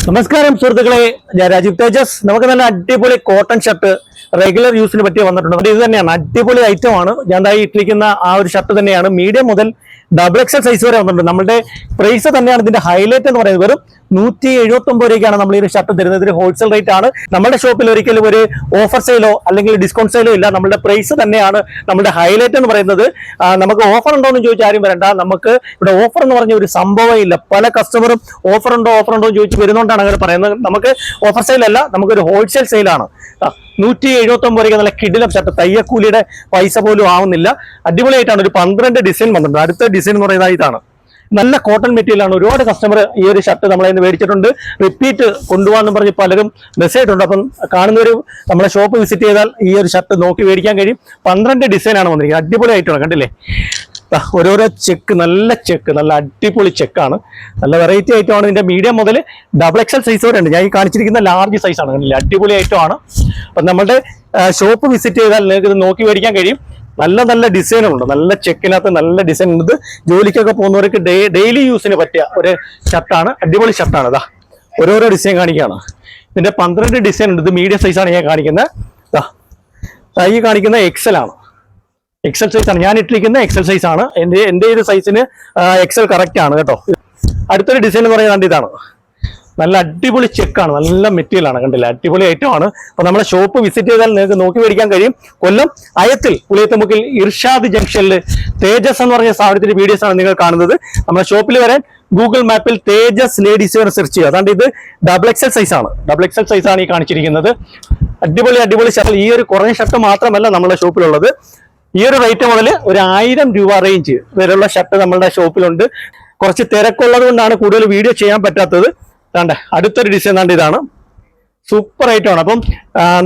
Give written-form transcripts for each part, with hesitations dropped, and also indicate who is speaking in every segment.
Speaker 1: നമസ്കാരം സുഹൃത്തുക്കളെ, ഞാൻ രാജീവ് തേജസ്. നമുക്ക് നല്ല അടിപൊളി കോട്ടൺ ഷർട്ട് റെഗുലർ യൂസിന് പറ്റി വന്നിട്ടുണ്ട്. ഇത് തന്നെയാണ്, അടിപൊളി ഐറ്റം ആണ്. ഞാൻ ഇട്ടിരിക്കുന്ന ആ ഒരു ഷർട്ട് തന്നെയാണ്. മീഡിയം മുതൽ XXL സൈസ് വരെ വന്നിട്ടുണ്ട്. നമ്മുടെ പ്രൈസ് തന്നെയാണ് ഇതിന്റെ ഹൈലൈറ്റ് എന്ന് പറയുന്നത്. വെറും 179 രൂപയ്ക്കാണ് നമ്മൾ ഈ ഒരു ഷർട്ട് തരുന്നത്. ഇതിന് ഹോൾസെയിൽ റേറ്റ് ആണ്. നമ്മുടെ ഷോപ്പിൽ ഒരിക്കലും ഒരു ഓഫർ സെയിലോ അല്ലെങ്കിൽ ഡിസ്കൗണ്ട് സെയിലോ ഇല്ല. നമ്മുടെ പ്രൈസ് തന്നെയാണ് നമ്മുടെ ഹൈലൈറ്റ് എന്ന് പറയുന്നത്. നമുക്ക് ഓഫർ ഉണ്ടോ എന്ന് ചോദിച്ചാൽ ആരും വരണ്ട. നമുക്ക് ഇവിടെ ഓഫർ എന്ന് പറഞ്ഞ ഒരു സംഭവം ഇല്ല. പല കസ്റ്റമറും ഓഫർ ഉണ്ടോ എന്ന് ചോദിച്ച് വരുന്നോണ്ടാണ് അങ്ങനെ പറയുന്നത്. നമുക്ക് ഓഫർ സെയിൽ അല്ല, നമുക്കൊരു ഹോൾസെയിൽ സെയിലാണ്. 179 രൂപയ്ക്ക് നല്ല കിടിലം ഷർട്ട്, തയ്യക്കൂലിയുടെ പൈസ പോലും ആവുന്നില്ല. അടിപൊളിയായിട്ടാണ്. ഒരു 12 ഡിസൈൻ വന്നിട്ടുണ്ട്. അടുത്ത ഡിസൈൻ എന്ന് പറയുന്നത് ഇതാണ്. നല്ല കോട്ടൺ മെറ്റീരിയൽ ആണ്. ഒരുപാട് കസ്റ്റമർ ഈ ഒരു ഷർട്ട് നമ്മളെ മേടിച്ചിട്ടുണ്ട്. റിപ്പീറ്റ് കൊണ്ടുപോകാന്ന് പറഞ്ഞ് പലരും മെസ്സേജ് ഉണ്ട്. അപ്പം കാണുന്നവർ നമ്മളെ ഷോപ്പ് വിസിറ്റ് ചെയ്താൽ ഈ ഒരു ഷർട്ട് നോക്കി മേടിക്കാൻ കഴിയും. 12 ഡിസൈനാണ് വന്നിരിക്കുന്നത്. അടിപൊളിയായിട്ടാണ്, കണ്ടില്ലേ? ഓരോരോ ചെക്ക്, നല്ല ചെക്ക്, നല്ല അടിപൊളി ചെക്കാണ്. നല്ല വെറൈറ്റി ഐറ്റമാണ്. ഇതിന്റെ മീഡിയം മുതൽ XXL സൈസ് വരെ ഉണ്ട്. ഞാൻ ഈ കാണിച്ചിരിക്കുന്ന ലാർജ് സൈസാണ്. കണ്ടില്ലേ? അടിപൊളി ഐറ്റമാണ്. അപ്പം നമ്മുടെ ഷോപ്പ് വിസിറ്റ് ചെയ്താൽ നിങ്ങൾക്ക് ഇത് നോക്കി മേടിക്കാൻ കഴിയും. നല്ല നല്ല ഡിസൈനുണ്ട്. നല്ല ചെക്കിനകത്ത് നല്ല ഡിസൈൻ ഉണ്ട്. ജോലിക്കൊക്കെ പോകുന്നവർക്ക് ഡെയിലി യൂസിന് പറ്റിയ ഒരു ഷർട്ടാണ്. അടിപൊളി ഷർട്ടാണ്. ഇതാ ഓരോരോ ഡിസൈൻ കാണിക്കുകയാണ്. ഇതിന്റെ 12 ഡിസൈൻ ഉണ്ട്. ഇത് മീഡിയം സൈസാണ് ഞാൻ കാണിക്കുന്നത്. ഈ കാണിക്കുന്ന XL ആണ്. XL സൈസ് ആണ് ഞാൻ ഇട്ടിരിക്കുന്ന. XL സൈസ് ആണ്. എന്റെ ഒരു സൈസിന് XL കറക്റ്റ് ആണ് കേട്ടോ. അടുത്തൊരു ഡിസൈൻ എന്ന് പറയുന്നത് ഇതാണ്. നല്ല അടിപൊളി ചെക്കാണ്, നല്ല മെറ്റീരിയൽ ആണ്. കണ്ടില്ല? അടിപൊളി ഐറ്റം ആണ്. അപ്പൊ നമ്മുടെ ഷോപ്പ് വിസിറ്റ് ചെയ്താൽ നിങ്ങൾക്ക് നോക്കി മേടിക്കാൻ കഴിയും. കൊല്ലം അയത്തിൽ പുളിയത്തുമുക്കിൽ ഇർഷാദ് ജംഗ്ഷനിൽ തേജസ് എന്ന് പറഞ്ഞ സ്ഥാപനത്തിന്റെ വീഡിയോസ് ആണ് നിങ്ങൾ കാണുന്നത്. നമ്മുടെ ഷോപ്പിൽ വരാൻ ഗൂഗിൾ മാപ്പിൽ തേജസ് ലേഡീസ് വെയർ സെർച്ച് ചെയ്യുക. അതാണ്ട് ഇത് XXL സൈസ് ആണ്. XXL സൈസ് ആണ് ഈ കാണിച്ചിരിക്കുന്നത്. അടിപൊളി ഷർട്ട്. ഈ ഒരു കുറഞ്ഞ ഷർട്ട് മാത്രമല്ല നമ്മുടെ ഷോപ്പിലുള്ളത്. ഈ ഒരു റേറ്റ് മുതൽ ഒരു 1000 രൂപ റേഞ്ച് വരെയുള്ള ഷർട്ട് നമ്മളുടെ ഷോപ്പിലുണ്ട്. കുറച്ച് തിരക്കുള്ളത് കൊണ്ടാണ് കൂടുതൽ വീഡിയോ ചെയ്യാൻ പറ്റാത്തത്. അടുത്തൊരു ഡിസൈൻ ഇതാണ്. സൂപ്പർ ഐറ്റമാണ്. അപ്പം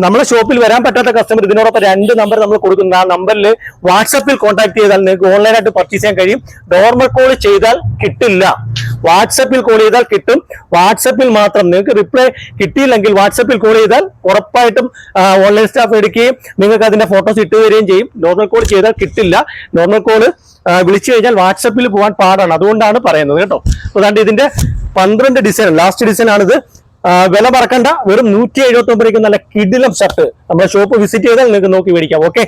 Speaker 1: നമ്മുടെ ഷോപ്പിൽ വരാൻ പറ്റാത്ത കസ്റ്റമർ ഇതിനോടൊപ്പം 2 നമ്പർ നമ്മൾ കൊടുക്കുന്നത്. ആ നമ്പറിൽ വാട്സപ്പിൽ കോൺടാക്ട് ചെയ്താൽ നിങ്ങൾക്ക് ഓൺലൈനായിട്ട് പർച്ചേസ് ചെയ്യാൻ കഴിയും. നോർമൽ കോൾ ചെയ്താൽ കിട്ടില്ല. വാട്സപ്പിൽ കോൾ ചെയ്താൽ കിട്ടും. വാട്സപ്പിൽ മാത്രം. നിങ്ങൾക്ക് റിപ്ലൈ കിട്ടിയില്ലെങ്കിൽ വാട്സപ്പിൽ കോൾ ചെയ്താൽ ഉറപ്പായിട്ടും ഓൺലൈൻ സ്റ്റാഫ് എടുക്കുകയും നിങ്ങൾക്ക് അതിന്റെ ഫോട്ടോസ് ഇട്ട് തരികയും ചെയ്യും. നോർമൽ കോൾ ചെയ്താൽ കിട്ടില്ല. നോർമൽ കോള് വിളിച്ചു കഴിഞ്ഞാൽ വാട്സപ്പിൽ പോകാൻ പാടാണ്. അതുകൊണ്ടാണ് പറയുന്നത് കേട്ടോ. അതുകൊണ്ട് ഇതിന്റെ 12 ഡിസൈൻ, ലാസ്റ്റ് ഡിസൈൻ ആണിത്. വില പറക്കണ്ട. വെറും 179 നല്ല കിടിലം ഷർട്ട്. നമ്മുടെ ഷോപ്പ് വിസിറ്റ് ചെയ്താൽ നിങ്ങൾക്ക് നോക്കി മേടിക്കാം. ഓക്കെ.